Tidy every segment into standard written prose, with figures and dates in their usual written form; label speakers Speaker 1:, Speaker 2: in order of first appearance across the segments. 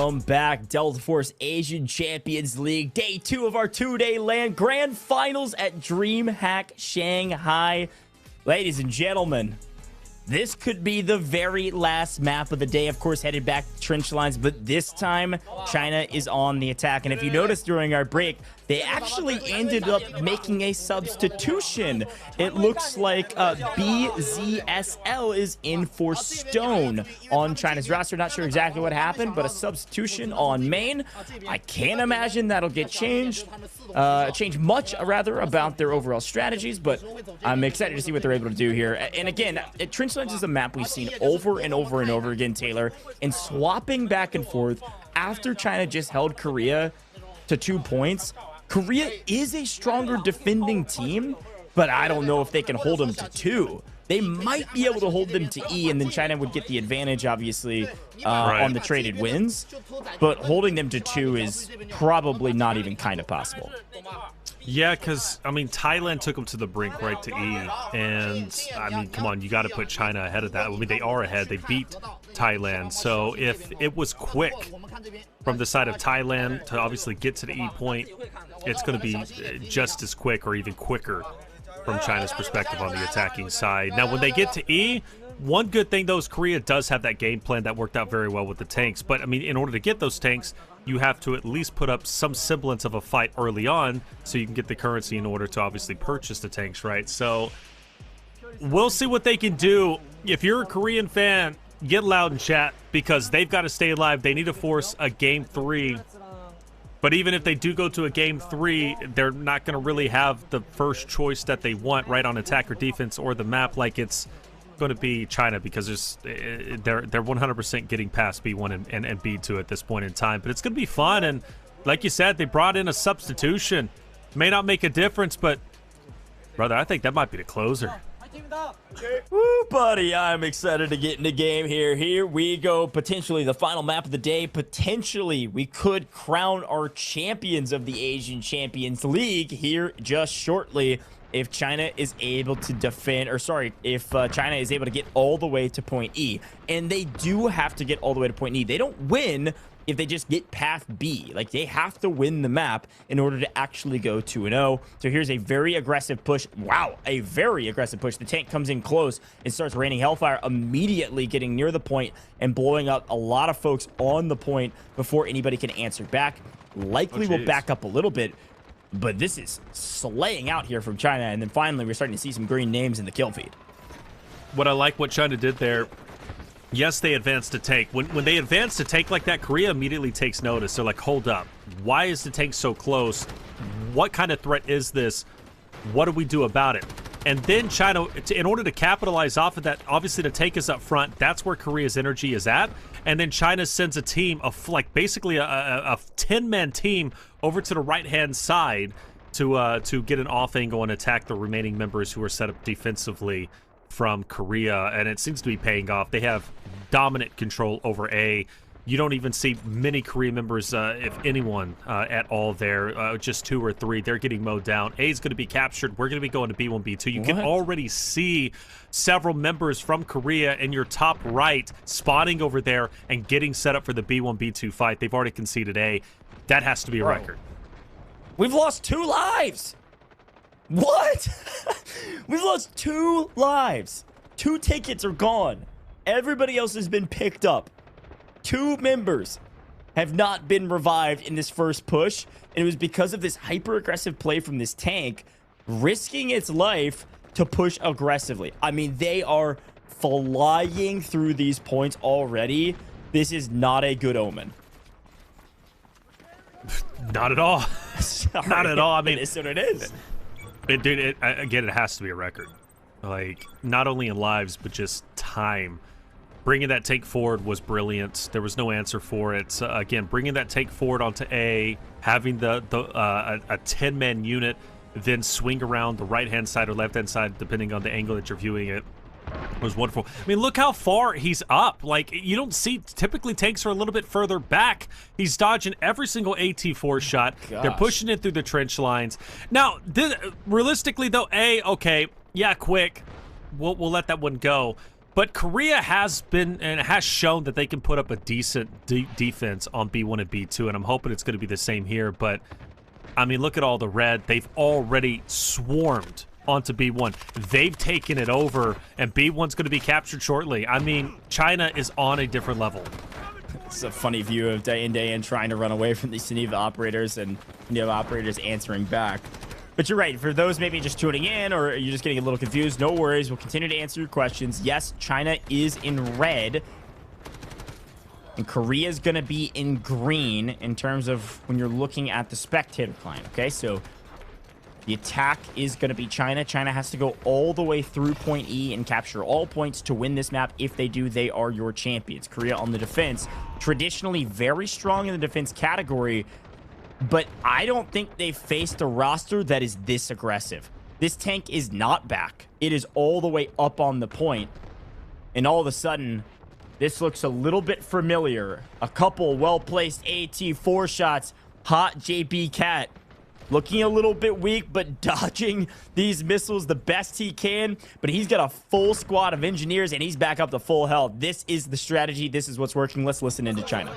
Speaker 1: Welcome back, Delta Force Asian Champions League, day 2 of our 2-day LAN Grand Finals at DreamHack Shanghai. Ladies and gentlemen, this could be the very last map of the day. Of course, headed back to trench lines, but this time, China is on the attack. And if you noticed during our break, they actually ended up making a substitution. It looks like BZSL is in for Stone on China's roster. Not sure exactly what happened, but a substitution on main. I can't imagine that'll get changed. Change much, rather, about their overall strategies, but I'm excited to see what they're able to do here. And again, trench lines is a map we've seen over and over and over again, Taylor, and swapping back and forth after China just held Korea to 2 points. Korea is a stronger defending team, but I don't know if they can hold them to 2. They might be able to hold them to E, and then China would get the advantage, obviously, on the traded wins. But holding them to 2 is probably not even kind of possible.
Speaker 2: Yeah, because, I mean, Thailand took them to the brink right to E. And, I mean, come on, you got to put China ahead of that. I mean, they are ahead. They beat Thailand. So if it was quick from the side of Thailand to obviously get to the E point, it's going to be just as quick or even quicker from China's perspective on the attacking side. Now, when they get to E, one good thing, though, is Korea does have that game plan that worked out very well with the tanks. But, I mean, in order to get those tanks, you have to at least put up some semblance of a fight early on so you can get the currency in order to obviously purchase the tanks, right? So we'll see what they can do. If you're a Korean fan, get loud in chat because they've got to stay alive. They need to force a game 3. But even if they do go to a game 3, they're not going to really have the first choice that they want right on attack or defense or the map like it's going to be China, because they're 100% getting past B1 and B2 at this point in time. But it's going to be fun, and like you said, they brought in a substitution. May not make a difference, but brother, I think that might be the closer.
Speaker 1: Woo, buddy, I'm excited to get in the game here. Here we go. Potentially the final map of the day. Potentially we could crown our champions of the Asian Champions League here just shortly if China is able to defend, or sorry, if China is able to get all the way to point E. And they do have to get all the way to point E. They don't win if they just get past B. Like, they have to win the map in order to actually go 2-0. So here's a very aggressive push. Wow, a very aggressive push. The tank comes in close and starts raining hellfire, immediately getting near the point and blowing up a lot of folks on the point before anybody can answer back. Likely will back up a little bit, but this is slaying out here from China. And then finally, we're starting to see some green names in the kill feed.
Speaker 2: What I like what China did there, yes, they advanced to tank. When they advance to tank like that, Korea immediately takes notice. They're like, hold up. Why is the tank so close? What kind of threat is this? What do we do about it? And then China, in order to capitalize off of that, obviously the tank is up front. That's where Korea's energy is at. And then China sends a team of, like, basically a 10-man team over to the right-hand side to get an off angle and attack the remaining members who are set up defensively from Korea, and it seems to be paying off. They have dominant control over A. You don't even see many Korean members, if anyone, at all there. Just 2 or 3. They're getting mowed down. A is going to be captured. We're going to be going to B1, B2. You can already see several members from Korea in your top right spawning over there and getting set up for the B1, B2 fight. They've already conceded A. That has to be a record.
Speaker 1: We've lost 2 lives. What? We've lost 2 lives. 2 tickets are gone. Everybody else has been picked up. 2 members have not been revived in this first push. And it was because of this hyper-aggressive play from this tank, risking its life to push aggressively. I mean, they are flying through these points already. This is not a good omen.
Speaker 2: Not at all. Not at all. I mean,
Speaker 1: it is what it is.
Speaker 2: Dude, again, it has to be a record. Like, not only in lives, but just time. Bringing that tank forward was brilliant. There was no answer for it. Again, bringing that tank forward onto A, having a 10-man unit, then swing around the right-hand side or left-hand side, depending on the angle that you're viewing it, was wonderful. I mean, look how far he's up. Like, you don't see, typically tanks are a little bit further back. He's dodging every single AT4 shot.
Speaker 1: Gosh.
Speaker 2: They're pushing it through the trench lines. Now, realistically, though, A, okay, yeah, quick. We'll let that one go. But Korea has been and has shown that they can put up a decent defense on B1 and B2, and I'm hoping it's going to be the same here. But, I mean, look at all the red. They've already swarmed onto B1. They've taken it over, and B1's going to be captured shortly. I mean, China is on a different level.
Speaker 1: It's a funny view of day in trying to run away from these Geneva operators and Geneva operators answering back. But you're right. For those maybe just tuning in or you're just getting a little confused, no worries. We'll continue to answer your questions. Yes, China is in red. And Korea is going to be in green in terms of when you're looking at the spectator client. Okay, so the attack is going to be China. China has to go all the way through point E and capture all points to win this map. If they do, they are your champions. Korea on the defense, traditionally very strong in the defense category, but I don't think they've faced a roster that is this aggressive. This tank is not back. It is all the way up on the point. And all of a sudden, this looks a little bit familiar. A couple well-placed AT4 shots. Hot JB Cat looking a little bit weak, but dodging these missiles the best he can. But he's got a full squad of engineers, and he's back up to full health. This is the strategy. This is what's working. Let's listen into China.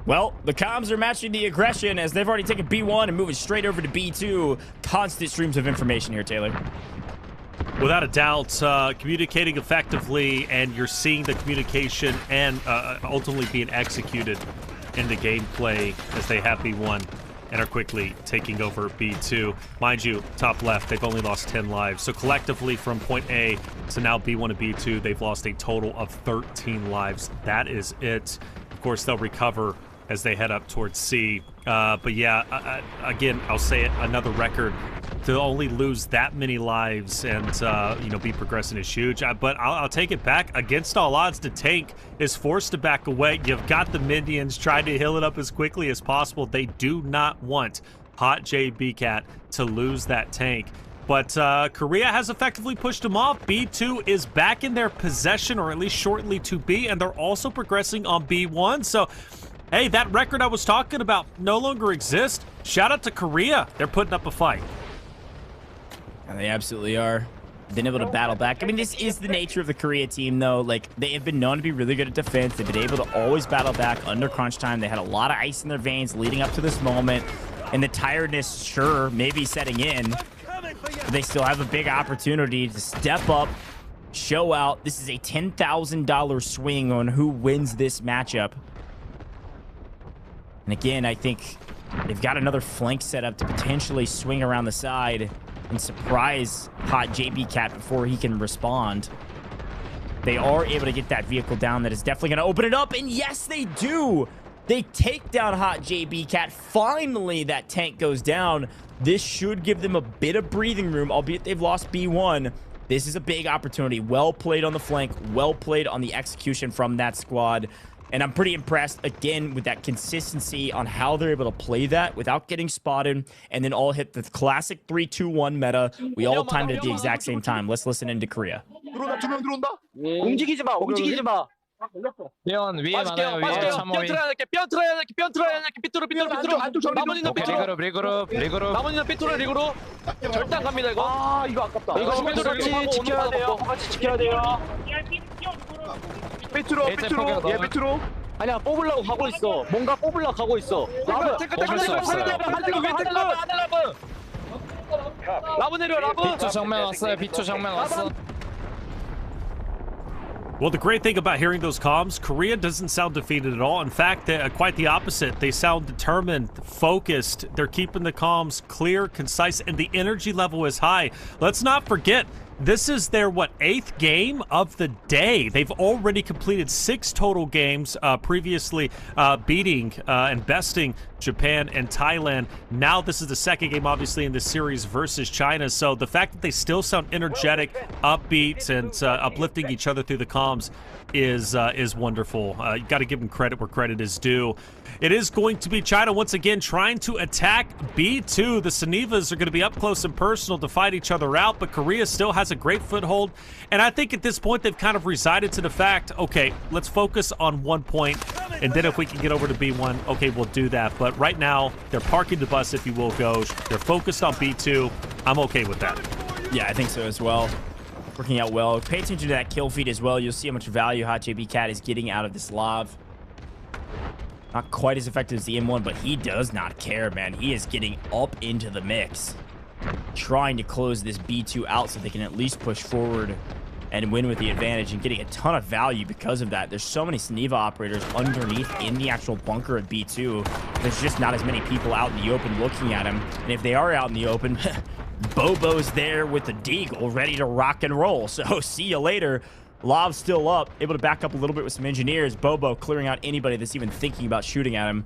Speaker 1: Well, the comms are matching the aggression as they've already taken B1 and moving straight over to B2. Constant streams of information here, Taylor.
Speaker 2: Without a doubt, communicating effectively, and you're seeing the communication and ultimately being executed in the gameplay as they have B1 and are quickly taking over B2. Mind you, top left, they've only lost 10 lives. So collectively from point A to now B1 and B2, they've lost a total of 13 lives. That is it. Of course, they'll recover as they head up towards C. But yeah, again, I'll say it, another record. To only lose that many lives and, you know, be progressing is huge. But I'll take it back. Against all odds, the tank is forced to back away. You've got the minions trying to heal it up as quickly as possible. They do not want Hot JB Cat to lose that tank. But Korea has effectively pushed them off. B2 is back in their possession, or at least shortly to be, and they're also progressing on B1. So, hey, that record I was talking about no longer exists. Shout out to Korea. They're putting up a fight.
Speaker 1: And they absolutely are. Been able to battle back. I mean, this is the nature of the Korea team, though. Like, they have been known to be really good at defense. They've been able to always battle back under crunch time. They had a lot of ice in their veins leading up to this moment. And the tiredness, sure, may be setting in. But they still have a big opportunity to step up, show out. This is a $10,000 swing on who wins this matchup. And again, I think they've got another flank set up to potentially swing around the side and surprise Hot JB Cat before he can respond. They are able to get that vehicle down. That is definitely going to open it up. And yes, they do. They take down Hot JB Cat. Finally, that tank goes down. This should give them a bit of breathing room, albeit they've lost B1. This is a big opportunity. Well played on the flank. Well played on the execution from that squad. And I'm pretty impressed, again, with that consistency on how they're able to play that without getting spotted and then all hit the classic 3-2-1 meta. We all timed it at the exact same time. Let's listen into Korea.
Speaker 3: 움직이지 마, 움직이지 마.
Speaker 4: 위에 많아요. 위에 참호위.
Speaker 3: 삐뚤어. 나머지는 삐뚤어.
Speaker 4: 리그룹.
Speaker 3: 나머지는 삐뚤어 리그로. 절대 안 갑니다 이거. 아 이거 아깝다. 이거 삐뚤어 지켜야 돼요. 같이 지켜야 돼요. 삐뚤어. 얘 삐뚤어. 아니야 뽑으려고 가고 있어. 뭔가 뽑으려고 가고 있어. 라브. 라브 내려 라브.
Speaker 4: 비투 정면 왔어.
Speaker 2: Well, the great thing about hearing those comms, Korea doesn't sound defeated at all. In fact, quite the opposite. They sound determined, focused. They're keeping the comms clear, concise, and the energy level is high. Let's not forget, This is their, what, 8th game of the day. They've already completed 6 total games, previously beating and besting Japan and Thailand. Now this is the 2nd game, obviously, in the series versus China. So the fact that they still sound energetic, upbeat, and uplifting each other through the comms is wonderful. You got to give them credit where credit is due. It is going to be China once again trying to attack B2. The Sanivas are going to be up close and personal to fight each other out, but Korea still has a great foothold. And I think at this point they've kind of resided to the fact, okay, let's focus on 1 point, and then if we can get over to B1, okay, we'll do that. But right now, they're parking the bus, if you will, Goj. They're focused on B2. I'm okay with that.
Speaker 1: Yeah, I think so as well. Working out well. Pay attention to that kill feed as well. You'll see how much value Hot JP Cat is getting out of this Lav. Not quite as effective as the M1, but he does not care, man. He is getting up into the mix, trying to close this B2 out so they can at least push forward and win with the advantage, and getting a ton of value because of that. There's so many Sniva operators underneath in the actual bunker of B2. There's just not as many people out in the open looking at him. And if they are out in the open, Bobo's there with the Deagle ready to rock and roll. So see you later. Lav's still up, able to back up a little bit with some engineers. Bobo clearing out anybody that's even thinking about shooting at him.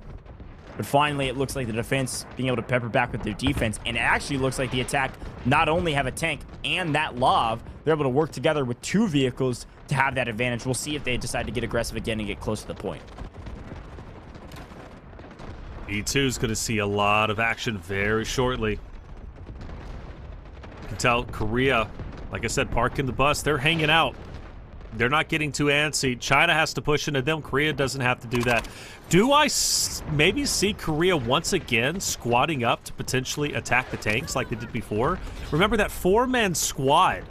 Speaker 1: But finally, it looks like the defense being able to pepper back with their defense. And it actually looks like the attack not only have a tank and that Lav, they're able to work together with 2 vehicles to have that advantage. We'll see if they decide to get aggressive again and get close to the point.
Speaker 2: B2 is going to see a lot of action very shortly. You can tell Korea, like I said, parking the bus. They're hanging out. They're not getting too antsy. China has to push into them. Korea doesn't have to do that. Do I maybe see Korea once again squatting up to potentially attack the tanks like they did before? Remember that 4-man squad?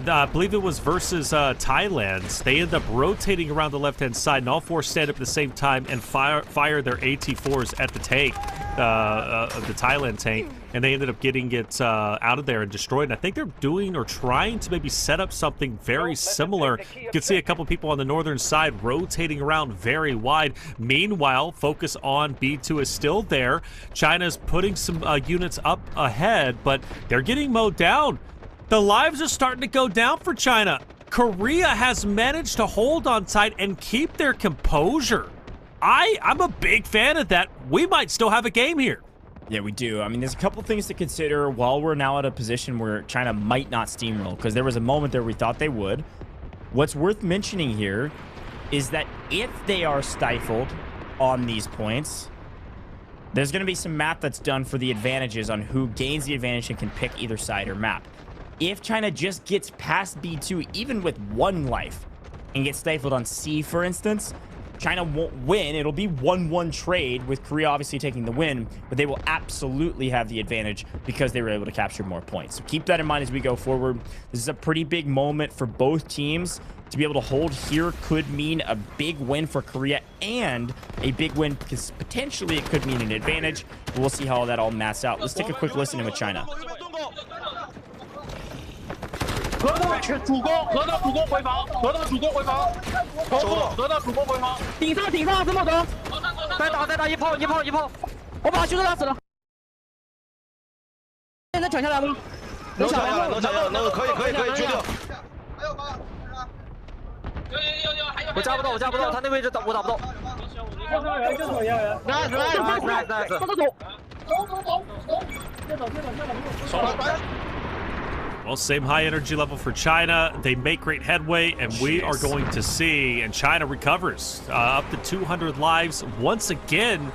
Speaker 2: I believe it was versus Thailand. They end up rotating around the left-hand side, and all 4 stand up at the same time and fire their AT-4s at the tank, the Thailand tank, and they ended up getting it out of there and destroyed. And I think they're doing or trying to maybe set up something very similar. You can see a couple people on the northern side rotating around very wide. Meanwhile, focus on B2 is still there. China's putting some units up ahead, but they're getting mowed down. The lives are starting to go down for China. Korea has managed to hold on tight and keep their composure. I'm a big fan of that. We might still have a game here.
Speaker 1: Yeah, we do. I mean, there's a couple things to consider while we're now at a position where China might not steamroll, because there was a moment there we thought they would. What's worth mentioning here is that if they are stifled on these points, there's going to be some math that's done for the advantages on who gains the advantage and can pick either side or map. If China just gets past B2, even with 1 life, and gets stifled on C, for instance, China won't win. It'll be 1-1 trade, with Korea obviously taking the win, but they will absolutely have the advantage because they were able to capture more points. So keep that in mind as we go forward. This is a pretty big moment for both teams. To be able to hold here could mean a big win for Korea, and a big win because potentially it could mean an advantage. But we'll see how that all maps out. Let's take a quick listen in with China.
Speaker 3: 得到主攻回防，得到主攻回防，头部得到主攻回防，顶上这么得，再打一炮，我把他兄弟打死了。现在抢下来吗？能抢，可以决定。我加不到，他那位置我打不到。nice， 走。
Speaker 2: Well, same high energy level for China. They make great headway, and we are going to see, and China recovers up to 200 lives once again.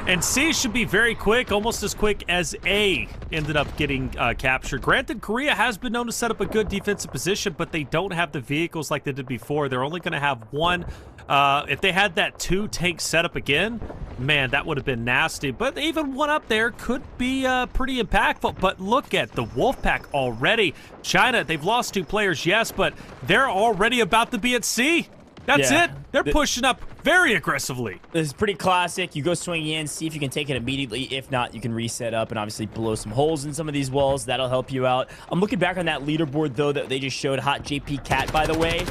Speaker 2: And C should be very quick, almost as quick as A ended up getting captured. Granted, Korea has been known to set up a good defensive position, but they don't have the vehicles like they did before. They're only going to have 1. If they had that 2-tank setup again, man, that would have been nasty. But even 1 up there could be pretty impactful. But look at the Wolfpack already. China, they've lost 2 players, yes, but they're already about to be at C. That's it. They're pushing up very aggressively.
Speaker 1: This is pretty classic. You go swinging in, see if you can take it immediately. If not, you can reset up and obviously blow some holes in some of these walls. That'll help you out. I'm looking back on that leaderboard, though, that they just showed. Hot JP Cat, by the way.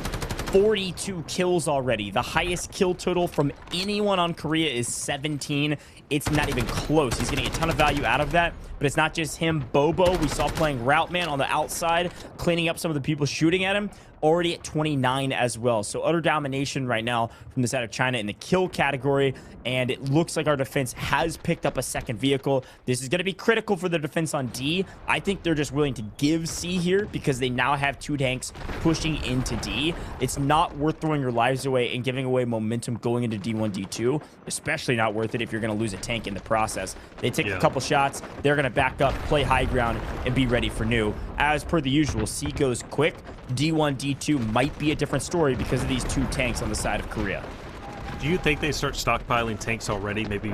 Speaker 1: 42 kills already. The highest kill total from anyone on Korea is 17. It's not even close. He's getting a ton of value out of that, but it's not just him. Bobo, we saw playing Route Man on the outside, cleaning up some of the people shooting at him, already at 29 as well. So utter domination right now from the side of China in the kill category, and it looks like our defense has picked up a second vehicle. This is going to be critical for the defense on D. I think they're just willing to give C here because they now have 2 tanks pushing into D. It's not worth throwing your lives away and giving away momentum going into D1, D2, especially not worth it if you're going to lose a tank in the process. They take a couple shots, they're going to back up, play high ground, and be ready for new. As per the usual, C goes quick. D1, D2 might be a different story because of these 2 tanks on the side of Korea.
Speaker 2: Do you think they start stockpiling tanks already? Maybe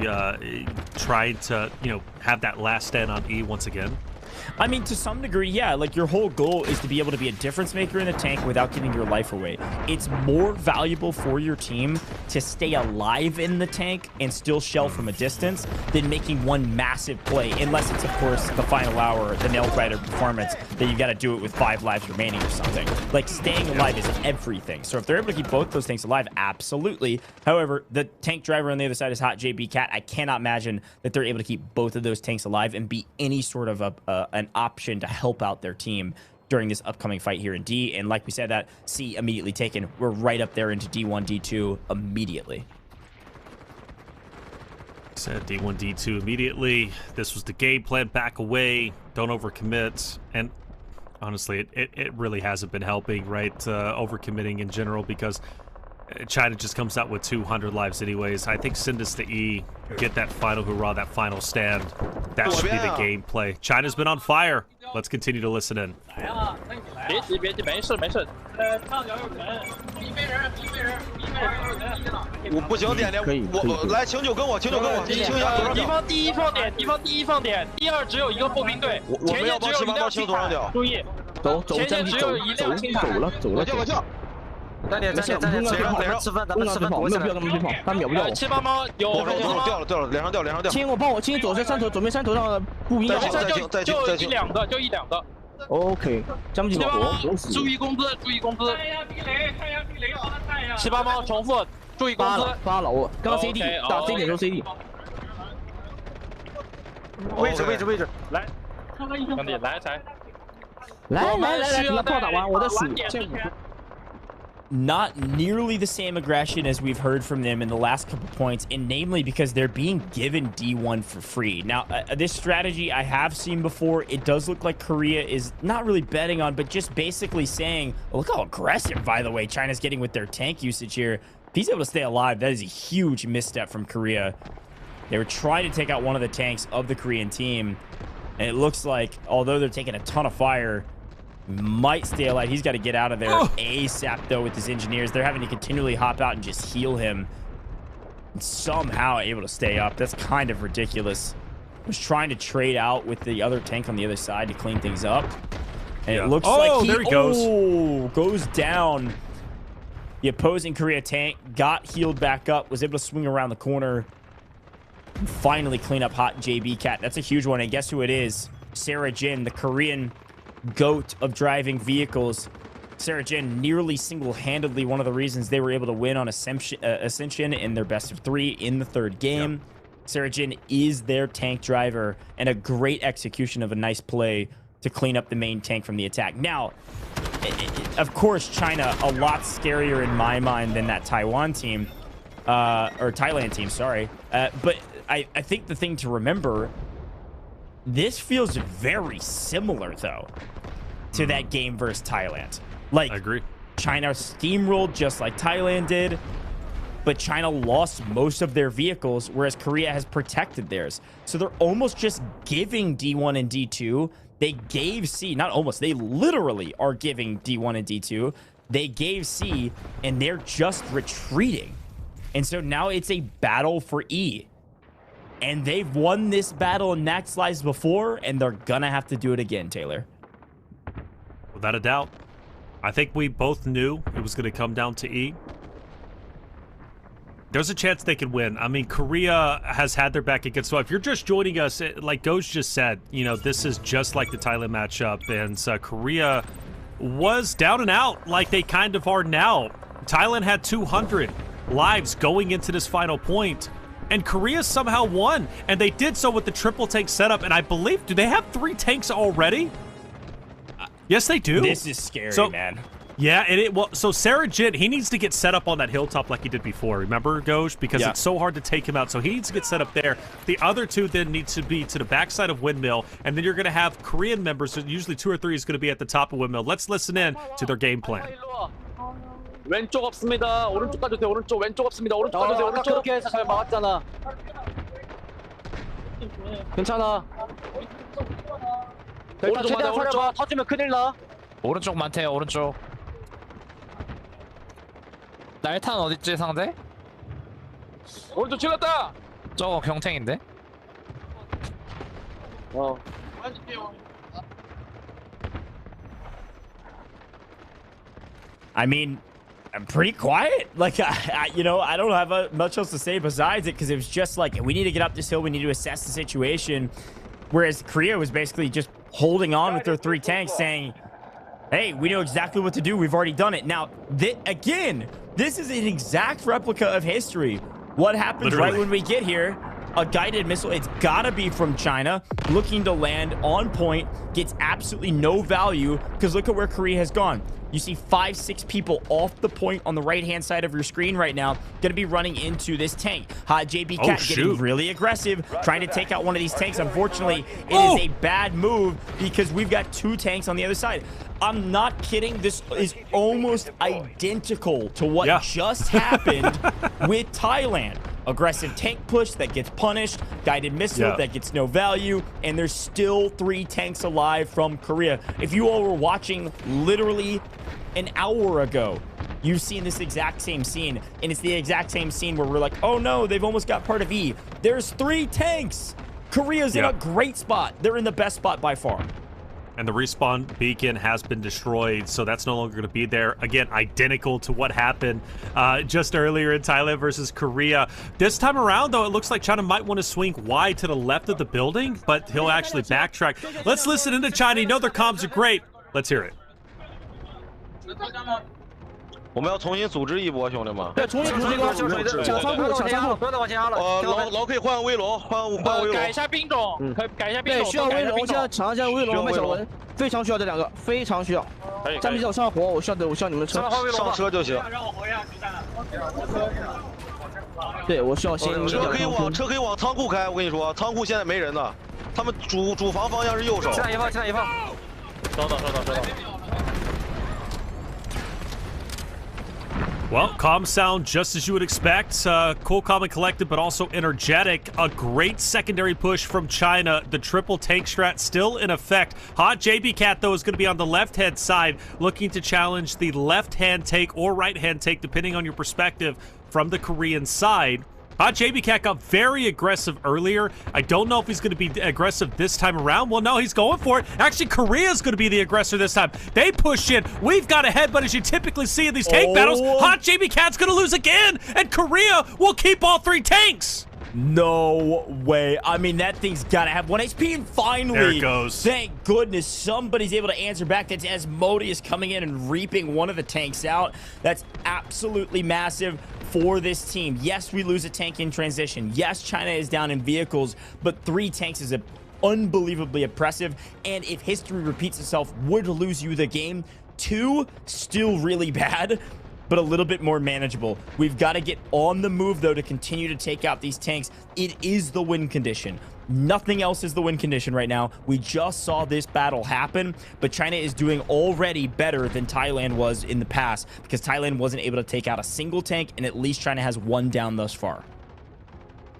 Speaker 2: trying to, have that last stand on E once again?
Speaker 1: I mean, to some degree, yeah. Like, your whole goal is to be able to be a difference maker in the tank without giving your life away. It's more valuable for your team to stay alive in the tank and still shell from a distance than making one massive play, unless it's, of course, the final hour, the nail-biter performance, that you got to do it with 5 lives remaining or something. Like, staying alive is everything. So if they're able to keep both those tanks alive, absolutely. However, the tank driver on the other side is Hot JB Cat. I cannot imagine that they're able to keep both of those tanks alive and be any sort of an option to help out their team during this upcoming fight here in D. And like we said, that C immediately taken. We're right up there into D1, D2 immediately.
Speaker 2: Said D1, D2 immediately. This was the game plan. Back away. Don't overcommit. And honestly, it really hasn't been helping, right? Overcommitting in general, because China just comes out with 200 lives anyways. I think send us to E, get that final hurrah, that final stand. That should be the gameplay. China's been on fire. Let's continue to listen in.
Speaker 3: 别急，没事没事。
Speaker 5: 我不行，点点，我来，请九跟我，请九跟我，请一下。
Speaker 3: 敌方第一放点，敌方第一放点，第2只有一个步兵队，前线只有一辆轻坦，注意，前线只有一辆轻坦。
Speaker 5: 我叫。
Speaker 6: 站点，咱们吃饭，躲起来。没有必要这么去跑，他秒不掉我。
Speaker 3: 七八猫有
Speaker 5: 掉了，脸上掉。
Speaker 6: 亲，我亲左边山头上的步兵。
Speaker 3: 就一两个。
Speaker 6: OK， 将不进我。
Speaker 3: 注意工资。七八猫重复，注意工资。
Speaker 6: 发了，我刚刚 CD 打 C 点就 CD。
Speaker 5: 位置，
Speaker 3: 来，兄弟来才。
Speaker 6: 来，炮打完我的鼠。
Speaker 1: Not nearly the same aggression as we've heard from them in the last couple points, and namely because they're being given D1 for free. Now, this strategy I have seen before. It does look like Korea is not really betting on, but just basically saying, oh, look how aggressive, by the way, China's getting with their tank usage here. If he's able to stay alive, that is a huge misstep from Korea. They were trying to take out one of the tanks of the Korean team, and it looks like, although they're taking a ton of fire, might stay alive. He's got to get out of there ASAP, though, with his engineers. They're having to continually hop out and just heal him. And somehow able to stay up. That's kind of ridiculous. Was trying to trade out with the other tank on the other side to clean things up. And it looks like
Speaker 2: there he goes.
Speaker 1: Goes down. The opposing Korea tank got healed back up, was able to swing around the corner, and finally clean up Hot JB Cat. That's a huge one. And guess who it is? Sarah Jin, the Korean goat of driving vehicles. Sarah Jin nearly single-handedly one of the reasons they were able to win on Ascension in their best of 3 in the 3rd game. Yep. Sarah Jin is their tank driver, and a great execution of a nice play to clean up the main tank from the attack. Now, of course, China a lot scarier in my mind than that Taiwan team, or Thailand team, sorry. But I think the thing to remember, this feels very similar, though, to that game versus Thailand. Like, I agree. China steamrolled just like Thailand did, but China lost most of their vehicles, whereas Korea has protected theirs. So they're almost just giving D1 and D2. They gave C, not almost, they literally are giving D1 and D2. They gave C, and they're just retreating. And so now it's a battle for E. And they've won this battle in Max Lives before, and they're gonna have to do it again, Taylor.
Speaker 2: Without a doubt. I think we both knew it was going to come down to E. There's a chance they could win. I mean, Korea has had their back against. So if you're just joining us, like Ghost just said, you know, this is just like the Thailand matchup. And Korea was down and out like they kind of are now. Thailand had 200 lives going into this final point, and Korea somehow won, and they did so with the triple tank setup. And I believe, do they have 3 tanks already? Yes, they do.
Speaker 1: This is scary, man.
Speaker 2: Yeah, well, so Sarajit, he needs to get set up on that hilltop like he did before. Remember, Goj? Because it's so hard to take him out. So he needs to get set up there. The other 2 then need to be to the backside of Windmill, and then you're going to have Korean members. So usually 2 or 3 is going to be at the top of Windmill. Let's listen in to their game plan.
Speaker 3: 왼쪽 없습니다. 오른쪽 가주세요. 오른쪽 왼쪽 없습니다. 오른쪽 가주세요. 오른쪽. 그렇게 해서 잘 막았잖아. 괜찮아. 일단 최대한 살려봐. 터지면 큰일 나.
Speaker 4: 오른쪽 많대요. 오른쪽. 날탄 어딨지 상대?
Speaker 3: 오른쪽 찍었다.
Speaker 4: 저거 경탱인데?
Speaker 1: I mean, I'm pretty quiet. Like, you know, I don't have much else to say besides it, because it was just like, we need to get up this hill. We need to assess the situation. Whereas Korea was basically just holding on with their 3 tanks, saying, hey, we know exactly what to do. We've already done it. Now, again, this is an exact replica of history. What happens right when we get here? A guided missile, it's gotta be from China, looking to land on point, gets absolutely no value, because look at where Korea has gone. You see 5, 6 people off the point on the right-hand side of your screen right now, going to be running into this tank. JB Cat getting really aggressive, trying to take out one of these tanks. Unfortunately, it is a bad move because we've got 2 tanks on the other side. I'm not kidding. This is almost identical to what just happened with Thailand. Aggressive tank push that gets punished, guided missile that gets no value, and there's still 3 tanks alive from Korea. If you all were watching literally an hour ago, you've seen this exact same scene, and it's the exact same scene where we're like, oh no, they've almost got part of E. There's 3 tanks. Korea's in a great spot. They're in the best spot by far.
Speaker 2: And the respawn beacon has been destroyed, so that's no longer going to be there. Again, identical to what happened just earlier in Thailand versus Korea. This time around, though, it looks like China might want to swing wide to the left of the building, but he'll actually backtrack. Let's listen into China. You know their comms are great. Let's hear it.
Speaker 5: 我们要重新组织一波，兄弟们。
Speaker 6: 对，重新组织一个抢仓库，抢仓库。
Speaker 3: 不要再往前压了。
Speaker 5: 楼可以换威龙，换威龙。
Speaker 3: 改一下兵种，可以改一下兵种。
Speaker 6: 对，需要威龙，现在抢一下威龙和小文，非常需要这2个，非常需要。战比较上火，我需要你们车。
Speaker 5: 上车就行。
Speaker 6: 对，我需要先。
Speaker 5: 车可以往仓库开，我跟你说，仓库现在没人呢。他们主防方向是右手。
Speaker 3: 现在一放，现在一放。收到。
Speaker 2: Well, calm sound just as you would expect. Cool, calm, and collected, but also energetic. A great secondary push from China. The triple tank strat still in effect. Hot JB Cat, though, is going to be on the left-hand side, looking to challenge the left-hand take or right-hand take, depending on your perspective, from the Korean side. JB Cat got very aggressive earlier. I don't know if he's going to be aggressive this time around. Well, no, he's going for it. Actually, Korea's going to be the aggressor this time. They push in. We've got ahead, but as you typically see in these tank battles, Hot JB Cat's going to lose again, and Korea will keep all 3 tanks.
Speaker 1: No way. I mean, that thing's got to have 1 HP, and finally,
Speaker 2: there it goes.
Speaker 1: Thank goodness somebody's able to answer back. That's Asmodeus coming in and reaping one of the tanks out. That's absolutely massive for this team. Yes, we lose a tank in transition. Yes, China is down in vehicles, but 3 tanks is unbelievably impressive. And if history repeats itself, would lose you the game. 2, still really bad, but a little bit more manageable. We've got to get on the move, though, to continue to take out these tanks. It is the win condition. Nothing else is the win condition right now. We just saw this battle happen, but China is doing already better than Thailand was in the past, because Thailand wasn't able to take out a single tank, and at least China has 1 down thus far.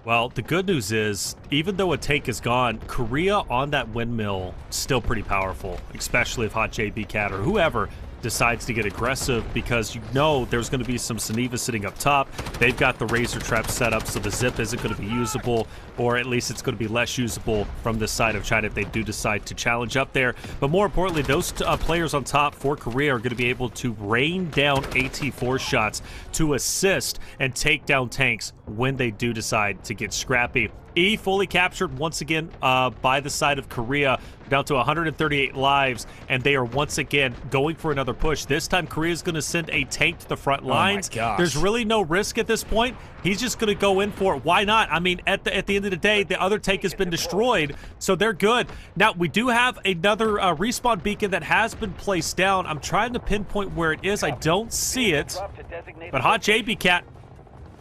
Speaker 2: Well, the good news is, even though a tank is gone, Korea on that windmill still pretty powerful, especially if Hot JB Cat or whoever decides to get aggressive, because you know there's going to be some Suniva sitting up top. They've got the Razor Trap set up, so the zip isn't going to be usable, or at least it's going to be less usable from this side of China if they do decide to challenge up there. But more importantly, those players on top for Korea are going to be able to rain down AT4 shots to assist and take down tanks when they do decide to get scrappy. E fully captured once again by the side of Korea. down to 138 lives, and they are once again going for another push. This time, Korea's going to send a tank to the front lines.
Speaker 1: Oh my gosh.
Speaker 2: There's really no risk at this point. He's just going to go in for it. Why not? I mean, at the end of the day, the other tank has been destroyed, so they're good. Now, we do have another respawn beacon that has been placed down. I'm trying to pinpoint where it is. I don't see it, but Hot JB Cat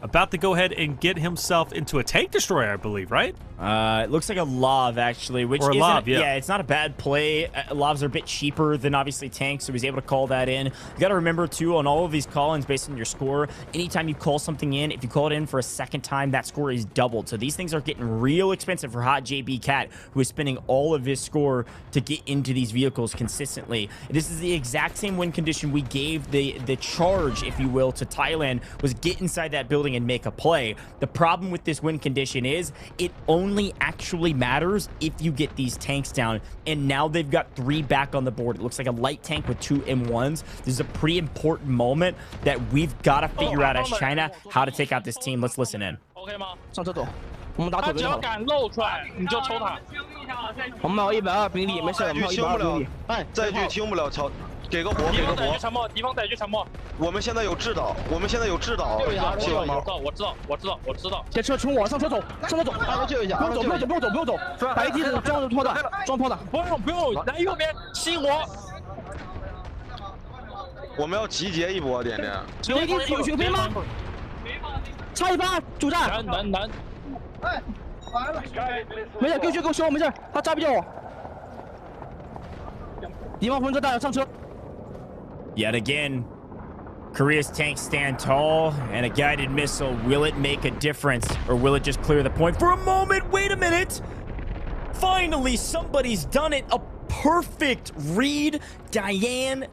Speaker 2: about to go ahead and get himself into a tank destroyer, I believe, right?
Speaker 1: It looks like a Lav, actually, which
Speaker 2: Or a
Speaker 1: isn't,
Speaker 2: Lav, yeah.
Speaker 1: it's not a bad play. Lavs are a bit cheaper than, obviously, tanks, so he's able to call that in. You got to remember, too, on all of these call-ins based on your score, anytime you call something in, if you call it in for a second time, that score is doubled. So these things are getting real expensive for Hot JB Cat, who is spending all of his score to get into these vehicles consistently. This is the exact same win condition we gave the charge, if you will, to Thailand, was get inside that building and make a play. The problem with this win condition is it only actually matters if you get these tanks down, and now they've got 3 back on the board. It looks like a light tank with 2 M1s. This is a pretty important moment that we've got to figure out as China how to take out this team. Let's listen in.
Speaker 6: 上车走，我们打左边好了。
Speaker 3: 敢露出来，你就抽他。
Speaker 6: 我们有120兵力，没事，我们有120兵力。
Speaker 5: 哎，再去听不了，瞧，给个火，给个火。
Speaker 3: 沉默，敌方逮狙沉默。
Speaker 5: 我们现在有制导，我们现在有制导，知道吗？
Speaker 3: 我知道。
Speaker 6: 先车冲我，上车走，上车走，救一下，不用走，白地的装炮弹，
Speaker 3: 不用，来右边熄火。
Speaker 5: 我们要集结一波，点点。
Speaker 6: 有血飞吗？差一发，主战。
Speaker 3: 能。
Speaker 6: 哎，完了，没事，给我修，没事，他扎不掉我。敌方风车弹上车。
Speaker 1: Yet again, Korea's tanks stand tall, and a guided missile, will it make a difference, or will it just clear the point? For a moment, wait a minute! Finally, somebody's done it! A perfect read. Diane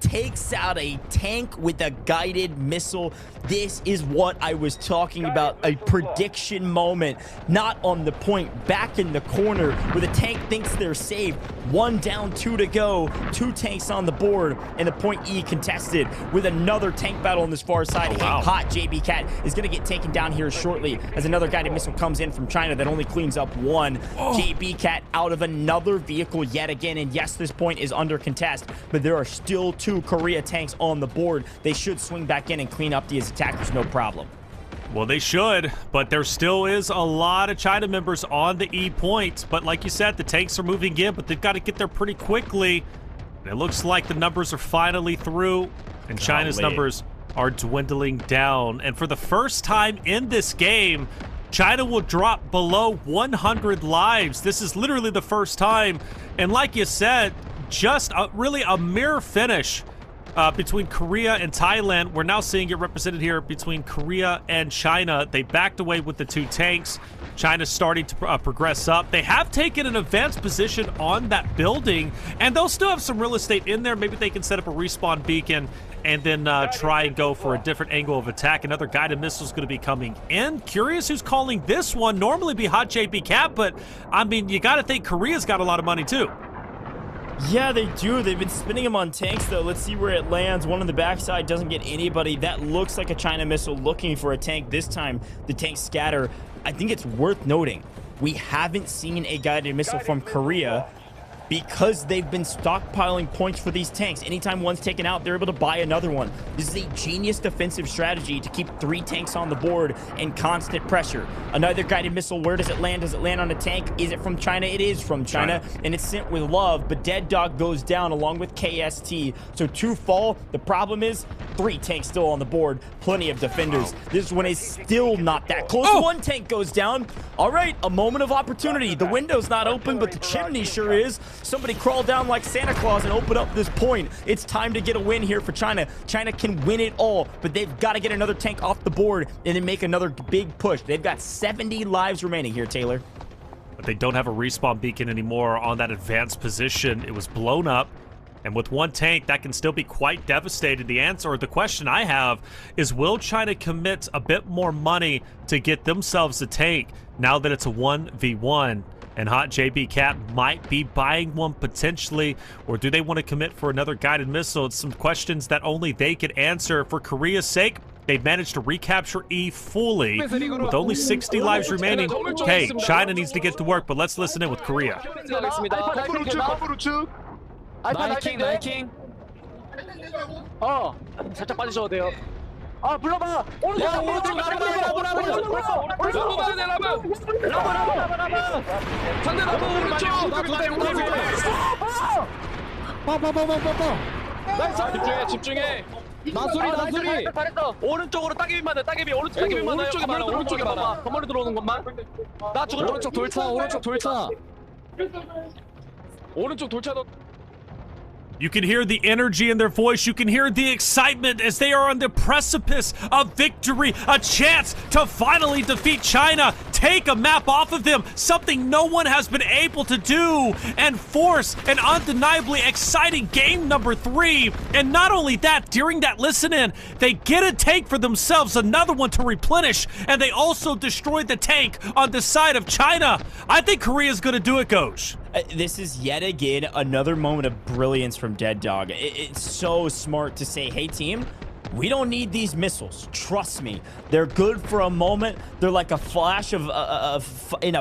Speaker 1: takes out a tank with a guided missile. This is what I was talking about, a prediction moment. Not on the point, back in the corner where the tank thinks they're safe. 1 down, 2 to go, 2 tanks on the board, and the point E contested with another tank battle on this far side.
Speaker 2: Oh, wow.
Speaker 1: Hot JB Cat is going to get taken down here shortly as another guided missile comes in from China that only cleans up 1. JB Cat out of another vehicle yet again, and yes, this point is under contest, but there are still 2 Korea tanks on the board. They should swing back in and clean up these attackers, no problem.
Speaker 2: Well, they should, but there still is a lot of China members on the E point. But like you said, the tanks are moving in, but they've got to get there pretty quickly. And it looks like the numbers are finally through, and China's numbers are dwindling down. And for the first time in this game, China will drop below 100 lives. This is literally the first time. And like you said, just really a mirror finish between Korea and Thailand. We're now seeing it represented here between Korea and China. They backed away with the 2 tanks. China's starting to progress up. They have taken an advanced position on that building, and they'll still have some real estate in there. Maybe they can set up a respawn beacon and then try and go for a different angle of attack. Another guided missile is going to be coming in. Curious who's calling this one. Normally be Hot JB Cat, but I mean, you got to think Korea's got a lot of money too.
Speaker 1: Yeah, they do. They've been spinning them on tanks, though. Let's see where it lands. One on the backside doesn't get anybody. That looks like a China missile looking for a tank. This time, the tanks scatter. I think it's worth noting, we haven't seen a guided missile from Korea because they've been stockpiling points for these tanks. Anytime one's taken out, they're able to buy another one. This is a genius defensive strategy to keep 3 tanks on the board and constant pressure. Another guided missile, where does it land? Does it land on a tank? Is it from China? It is from China, and it's sent with love, but Dead Dog goes down along with KST. So 2 fall. The problem is 3 tanks still on the board. Plenty of defenders. This one is still not that close. 1 tank goes down. All right, a moment of opportunity. The window's not open, but the chimney sure is. Somebody crawl down like Santa Claus and open up this point. It's time to get a win here for China. China can win it all, but they've got to get another tank off the board and then make another big push. They've got 70 lives remaining here, Taylor.
Speaker 2: But they don't have a respawn beacon anymore on that advanced position. It was blown up. And with 1 tank, that can still be quite devastating. The answer, or the question I have, is will China commit a bit more money to get themselves a tank now that it's a 1v1? And Hot JB Cat might be buying one potentially, or do they want to commit for another guided missile? It's some questions that only they could answer. For Korea's sake, They've managed to recapture E fully with only 60 lives remaining. Okay, China needs to get to work, but let's listen in with Korea.
Speaker 3: 나이킹 나이킹 살짝 빠지셔도 돼요 불러봐 오른쪽 라브 상대 라브 오른쪽 집중해 나소리 잘했어 오른쪽으로 따개비만 돼 따개비 오른쪽에 많아 오른쪽에 많아 건물에 들어오는 것만 나 죽은 오른쪽 돌차 오른쪽 돌차도
Speaker 2: You can hear the energy in their voice. You can hear the excitement as they are on the precipice of victory. A chance to finally defeat China, take a map off of them, something no one has been able to do, and force an undeniably exciting game number 3. And not only that, during that listen-in, they get a tank for themselves, another one to replenish, and they also destroy the tank on the side of China. I think Korea's gonna do it, Goj.
Speaker 1: This is yet again another moment of brilliance from Dead Dog. It's so smart to say, hey team, we don't need these missiles. Trust me. They're good for a moment. They're like a flash in a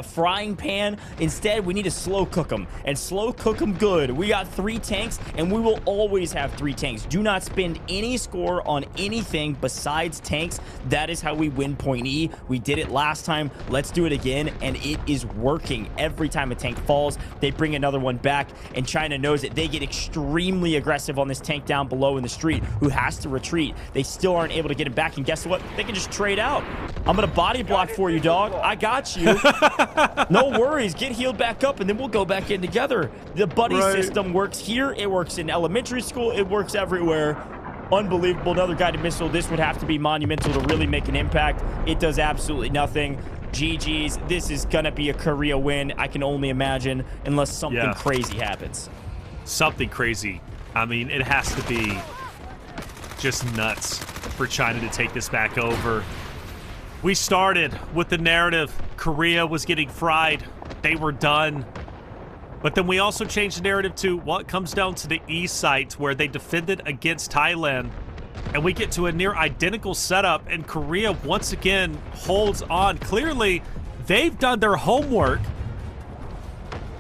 Speaker 1: frying pan. Instead, we need to slow cook them, and slow cook them good. We got 3 tanks, and we will always have 3 tanks. Do not spend any score on anything besides tanks. That is how we win point E. We did it last time. Let's do it again, and it is working. Every time a tank falls, they bring another one back, and China knows it. They get extremely aggressive on this tank down below in the street who has to retreat. They still aren't able to get him back, and guess what? They can just trade out. I'm gonna body block for you, dog. I got you. No worries. Get healed back up, and then we'll go back in together. The buddy system works here. It works in elementary school. It works everywhere. Unbelievable. Another guided missile. This would have to be monumental to really make an impact. It does absolutely nothing. GG's. This is gonna be a Korea win. I can only imagine, unless something crazy happens.
Speaker 2: Something crazy. I mean, it has to be just nuts for China to take this back over. We started with the narrative Korea was getting fried. They were done. But then we also changed the narrative to what comes down to the E site where they defended against Thailand. And we get to a near identical setup, and Korea once again holds on. Clearly, they've done their homework,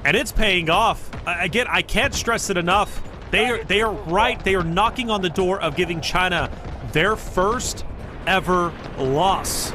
Speaker 2: and it's paying off. Again, I can't stress it enough. They are right. They are knocking on the door of giving China their first ever loss,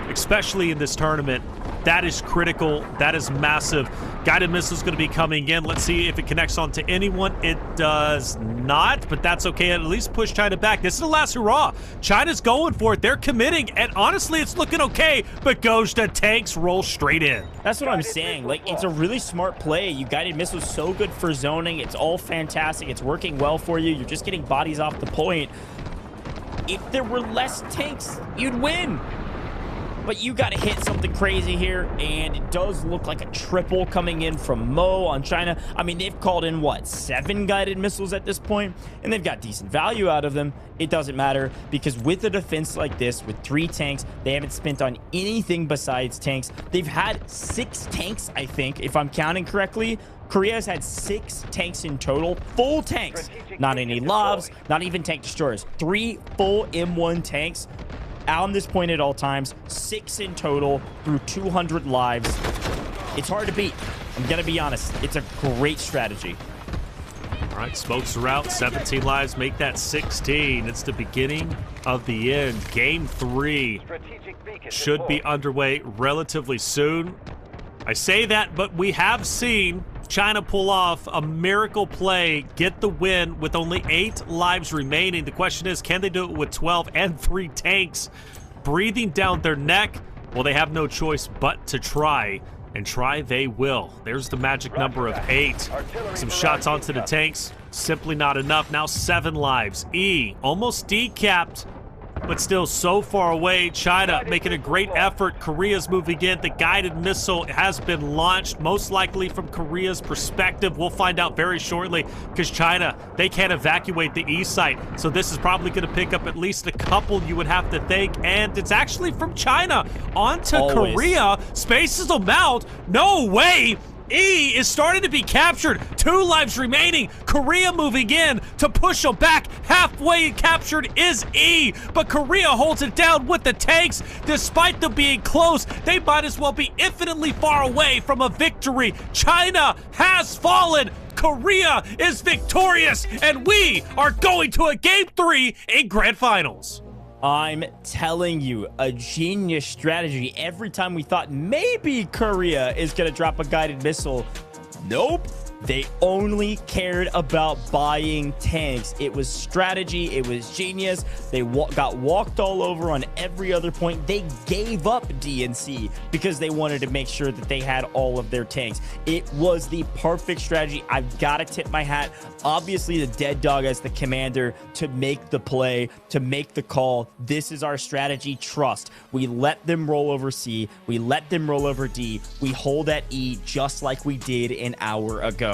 Speaker 2: especially in this tournament. That is critical. That is massive. Guided missile is going to be coming in. Let's see if it connects onto anyone. It does not, but that's okay. At least push China back. This is the last hurrah. China's going for it. They're committing, and honestly, it's looking okay, but Goj, the tanks roll straight in.
Speaker 1: That's what I'm saying. Like, it's a really smart play. You guided missile is so good for zoning. It's all fantastic. It's working well for you. You're just getting bodies off the point. If there were less tanks, you'd win. But you got to hit something crazy here, and it does look like a triple coming in from Mo on China. I mean, they've called in, what, 7 guided missiles at this point, and they've got decent value out of them. It doesn't matter, because with a defense like this, with 3 tanks, they haven't spent on anything besides tanks. They've had 6 tanks, I think, if I'm counting correctly. Korea has had 6 tanks in total, full tanks. Not any lavs, not even tank destroyers. 3 full M1 tanks on this point at all times. 6 in total through 200 lives. It's hard to beat. I'm gonna be honest. It's a great strategy.
Speaker 2: All right, smokes are out. 17 lives make that 16. It's the beginning of the end. Game 3 should be underway relatively soon. I say that, but we have seen China pull off a miracle play, get the win with only 8 lives remaining. The question is, can they do it with 12 and 3 tanks breathing down their neck? Well, they have no choice but to try, and try they will. There's the magic number of 8. Some shots onto the tanks, simply not enough. Now 7 lives. E almost decapped, but still so far away. China making a great effort. Korea's moving in. The guided missile has been launched, most likely from Korea's perspective. We'll find out very shortly, because China, they can't evacuate the E site. So this is probably going to pick up at least a couple, you would have to think. And it's actually from China onto Korea. Spaces them out. No way. E is starting to be captured. 2 lives remaining. Korea moving in to push them back. Halfway captured is E, but Korea holds it down with the tanks. Despite them being close, they might as well be infinitely far away from a victory. China has fallen. Korea is victorious, and we are going to a Game 3 in Grand Finals.
Speaker 1: I'm telling you, a genius strategy. Every time we thought maybe Korea is going to drop a guided missile, nope. They only cared about buying tanks. It was strategy. It was genius. They got walked all over on every other point. They gave up DNC because they wanted to make sure that they had all of their tanks. It was the perfect strategy. I've got to tip my hat. Obviously, the Dead Dog as the commander to make the play, to make the call. This is our strategy. Trust. We let them roll over C. We let them roll over D. We hold at E just like we did an hour ago.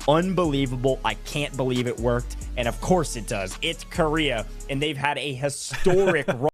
Speaker 1: Unbelievable. I can't believe it worked. And of course it does. It's Korea, and they've had a historic run.